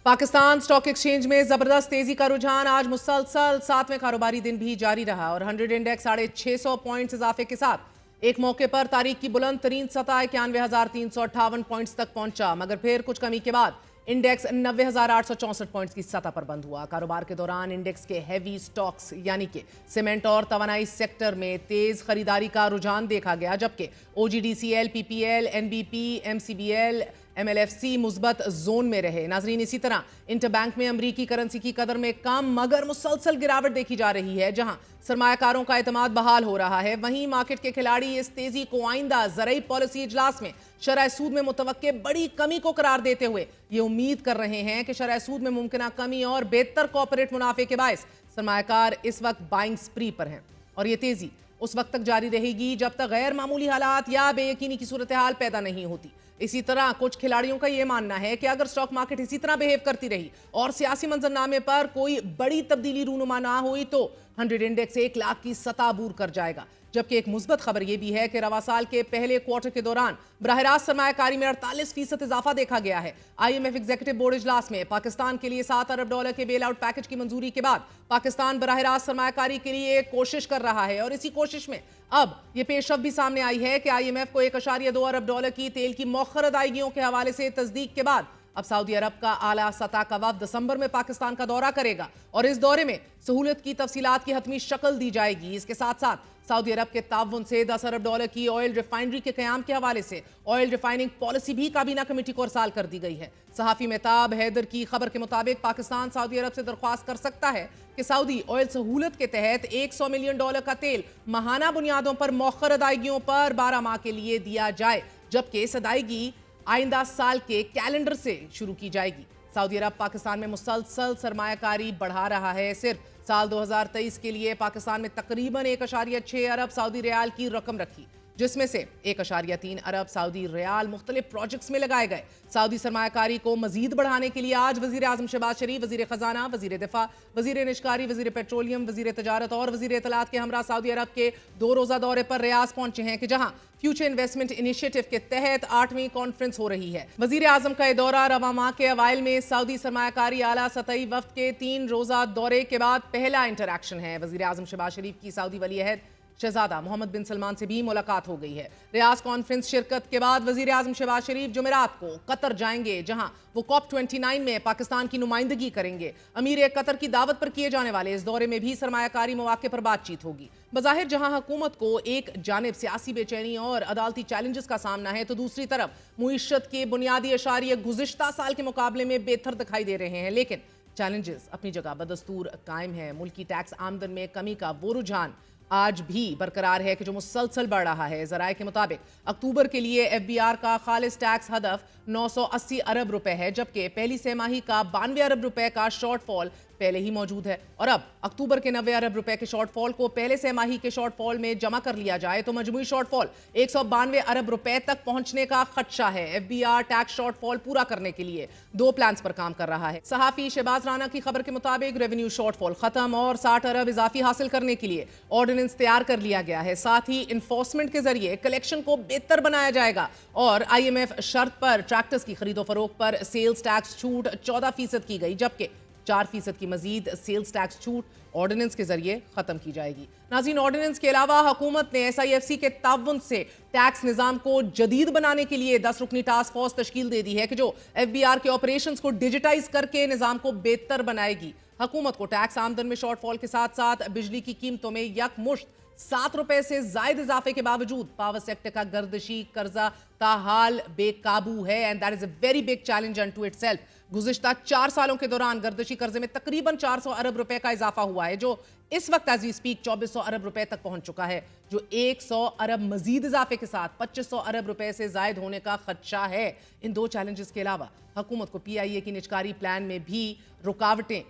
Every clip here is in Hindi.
पाकिस्तान स्टॉक एक्सचेंज में जबरदस्त तेजी का रुझान आज मुसलसल सातवें कारोबारी दिन भी जारी रहा और 100 इंडेक्स 650 पॉइंट्स इजाफे के साथ एक मौके पर तारीख की बुलंद तरीन सतह 91,358 पॉइंट्स तक पहुंचा, मगर फिर कुछ कमी के बाद इंडेक्स 90,864 पॉइंट्स की सतह पर बंद हुआ। कारोबार के दौरान इंडेक्स के हैवी स्टॉक्स यानी कि सीमेंट और तवानाई सेक्टर में तेज खरीदारी का रुझान देखा गया, जबकि ओजीडीसीएल, पीपीएल, एनबीपी, एमसीबीएल, एमएलएफसी मुस्बत जोन में रहे। नाजरीन, इसी तरह इंटरबैंक में अमरीकी करेंसी की कदर में कम मगर मुसलसल गिरावट देखी जा रही है, जहां सरमायाकारों का एतमाद बहाल हो रहा है। वहीं मार्केट के खिलाड़ी इस तेजी को आइंदा ज़रई पॉलिसी इजलास में शरह सूद में मुतवक्के बड़ी कमी को करार देते हुए ये उम्मीद कर रहे हैं कि शरह सूद में मुमकिन कमी और बेहतर कॉर्पोरेट मुनाफे के बायस सरमायाकार इस वक्त बाइंग स्प्री पर हैं और ये तेजी उस वक्त तक जारी रहेगी जब तक गैर मामूली हालात या बेयकीनी की सूरत हाल पैदा नहीं होती। इसी तरह कुछ खिलाड़ियों का यह मानना है कि अगर स्टॉक मार्केट इसी तरह बिहेव करती रही और सियासी मंजरनामे पर कोई बड़ी तब्दीली रूनुमा ना हुई तो 100 इंडेक्स 1 लाख की सतह अबूर कर जाएगा। जबकि एक मुस्बत खबर यह भी है कि रवा साल के पहले क्वार्टर के दौरान बराहरास्त सरमायाकारी में 48% इजाफा देखा गया है। आईएमएफ एग्जीक्यूटिव बोर्ड इजलास में पाकिस्तान के लिए $7 अरब के बेल आउट पैकेज की मंजूरी के बाद पाकिस्तान बराहरास्त सरमायाकारी के लिए एक कोशिश कर रहा है और इसी कोशिश में अब यह पेशरफ भी सामने आई है कि आईएमएफ को $1.2 अरब की तेल की मौखर अदायगियों के हवाले से तस्दीक के बाद अब सऊदी अरब का आला सतह का वफ्द दिसंबर में पाकिस्तान का दौरा करेगा और इस दौरे में सहूलत की तफसीलात की हतमी शक्ल दी जाएगी। इसके साथ साथ सऊदी अरब के ताउन से $10 अरब की ऑयल रिफाइनरी के कयाम के हवाले से ऑयल रिफाइनिंग पॉलिसी भी काबीना कमेटी को अरसाल कर दी गई है। सहाफी मेहताब हैदर की खबर के मुताबिक पाकिस्तान सऊदी अरब से दरख्वास्त कर सकता है कि सऊदी ऑयल सहूलत के तहत $100 मिलियन का तेल माहाना बुनियादों पर मौखर अदायगियों पर 12 माह के लिए दिया जाए, जबकि इस अदायगी आइंदा साल के कैलेंडर से शुरू की जाएगी। सऊदी अरब पाकिस्तान में मुसलसल सरमायाकारी बढ़ा रहा है। सिर्फ साल 2023 के लिए पाकिस्तान में तकरीबन 1.6 अरब सऊदी रियाल की रकम रखी, जिसमें से 1.3 अरब सऊदी रियाल मुख्तलिफ प्रोजेक्ट्स में लगाए गए। सऊदी सरमायाकारी को मजीद बढ़ाने के लिए आज वजीर आजम शहबाज शरीफ, वजीर खजाना, वजीर दिफा, वजीर निशकारी, वजीर पेट्रोलियम, वजीर तजारत और वजीर इत्तलात के हमरा सऊदी अरब के 2 रोजा दौरे पर रियाज पहुंचे हैं कि जहां फ्यूचर इन्वेस्टमेंट इनिशिएटिव के तहत 8वीं कॉन्फ्रेंस हो रही है। वजीर आजम का यह दौरा रवा माह के अवाइल में सऊदी सरमायाकारी आला सतही वफ्द के 3 रोजा दौरे के बाद पहला इंटरैक्शन है। वजीर आजम शहबाज शरीफ की सऊदी वली अहद शहजादा मोहम्मद बिन सलमान से भी मुलाकात हो गई है। रियाज कॉन्फ्रेंस शिरकत के बाद वजीर आजम शहबाज शरीफ जुमेरात को कतर जाएंगे, जहां वो COP29 में पाकिस्तान की नुमाइंदगी करेंगे। अमीर कतर की दावत पर किए जाने वाले इस दौरे में भी सरमायाकारी मौके पर बातचीत होगी। बज़ाहिर जहां हुकूमत को एक जानिब सियासी बेचैनी और अदालती चैलेंजेस का सामना है, तो दूसरी तरफ मुईशत के बुनियादी अशारिये गुज़िश्ता साल के मुकाबले में बेहतर दिखाई दे रहे हैं, लेकिन चैलेंजेस अपनी जगह बदस्तूर कायम है। मुल्की टैक्स आमदन में कमी का वो रुझान आज भी बरकरार है कि जो मुसलसल बढ़ रहा है। ज़राए के मुताबिक अक्टूबर के लिए FBR का खालिस टैक्स हदफ 980 अरब रुपए है, जबकि पहली सहमाही का 92 अरब रुपए का शॉर्टफॉल पहले ही मौजूद है और अब अक्टूबर के 90 अरब रुपए के शॉर्टफॉल को पहले सहमाही के शॉर्टफॉल में जमा कर लिया जाए तो मजमूई शॉर्टफॉल 192 अरब रुपए तक पहुंचने का खदशा है। FBR टैक्स शॉर्टफॉल पूरा करने के लिए 2 प्लान्स पर काम कर रहा है। सहाफी शहबाज राना की खबर के मुताबिक रेवेन्यू शॉर्टफॉल खत्म और 60 अरब इजाफी हासिल करने के लिए ऑर्डिनेंस तैयार कर लिया गया है। साथ ही इन्फोर्समेंट के जरिए कलेक्शन को बेहतर बनाया जाएगा और IMF शर्त पर ट्रैक्टर्स की खरीदो फरोख्त पर सेल्स टैक्स छूट 14% की गई, जबकि 4% की मजीद सेल्स टैक्स छूट ऑर्डिनेंस के जरिए खत्म की जाएगी। नाज़रीन, ऑर्डिनेंस के अलावा हुकूमत ने SIFC के ताउन से टैक्स निज़ाम को जदीद बनाने के लिए 10 रुकनी टास्क फोर्स तश्कील दे दी है कि जो FBR के ऑपरेशंस को डिजिटाइज करके निज़ाम को बेहतर बनाएगी। हुकूमत को टैक्स आमदन में शॉर्टफॉल के साथ साथ बिजली की कीमतों में यकमुश्त 7 रुपए से जायद इजाफे के बावजूद पावर सेक्टर का गर्दिशी कर्जा ताहाल बेकाबू है and that is a very big challenge unto itself. गुज़िश्ता 4 सालों के दौरान गर्दिशी कर्जे में तकरीबन 400 अरब रुपए का इजाफा हुआ है, जो इस वक्त एज वी स्पीक 2400 अरब रुपए तक पहुंच चुका है, जो 100 अरब मजीद इजाफे के साथ 2500 अरब रुपए से जायद होने का खदशा है। इन 2 चैलेंजेस के अलावा हुकूमत को PIA की निजकारी प्लान में भी रुकावटें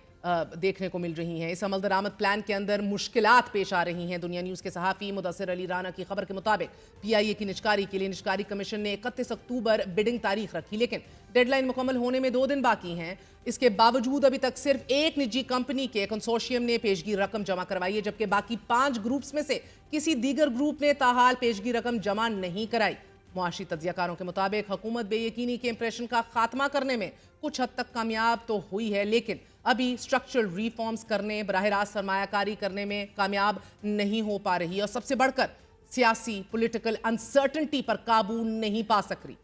देखने को मिल रही हैं। इस अमल दरामद प्लान के अंदर मुश्किलात पेश आ रही हैं। दुनिया न्यूज़ के सहाफ़ी मुदस्सिर अली राना की खबर के मुताबिक PIA की निजकारी के लिए निजकारी कमीशन ने 31 अक्टूबर बिडिंग तारीख रखी, लेकिन डेडलाइन मुकम्मल होने में 2 दिन बाकी हैं। इसके बावजूद अभी तक सिर्फ एक निजी कंपनी के कंसोर्शियम ने पेशगी रकम जमा करवाई है, जबकि बाकी 5 ग्रुप्स में से किसी दीगर ग्रुप ने ताहाल पेशगी रकम जमा नहीं कराई। मुआशी तज्जियाकारों के मुताबिक हुकूमत बेयकीनी के इंप्रेशन का खात्मा करने में कुछ हद तक कामयाब तो हुई है, लेकिन अभी स्ट्रक्चरल रिफॉर्म्स करने, बराह रास्त सरमायाकारी करने में कामयाब नहीं हो पा रही और सबसे बढ़कर सियासी पॉलिटिकल अनसर्टनिटी पर काबू नहीं पा सक रही।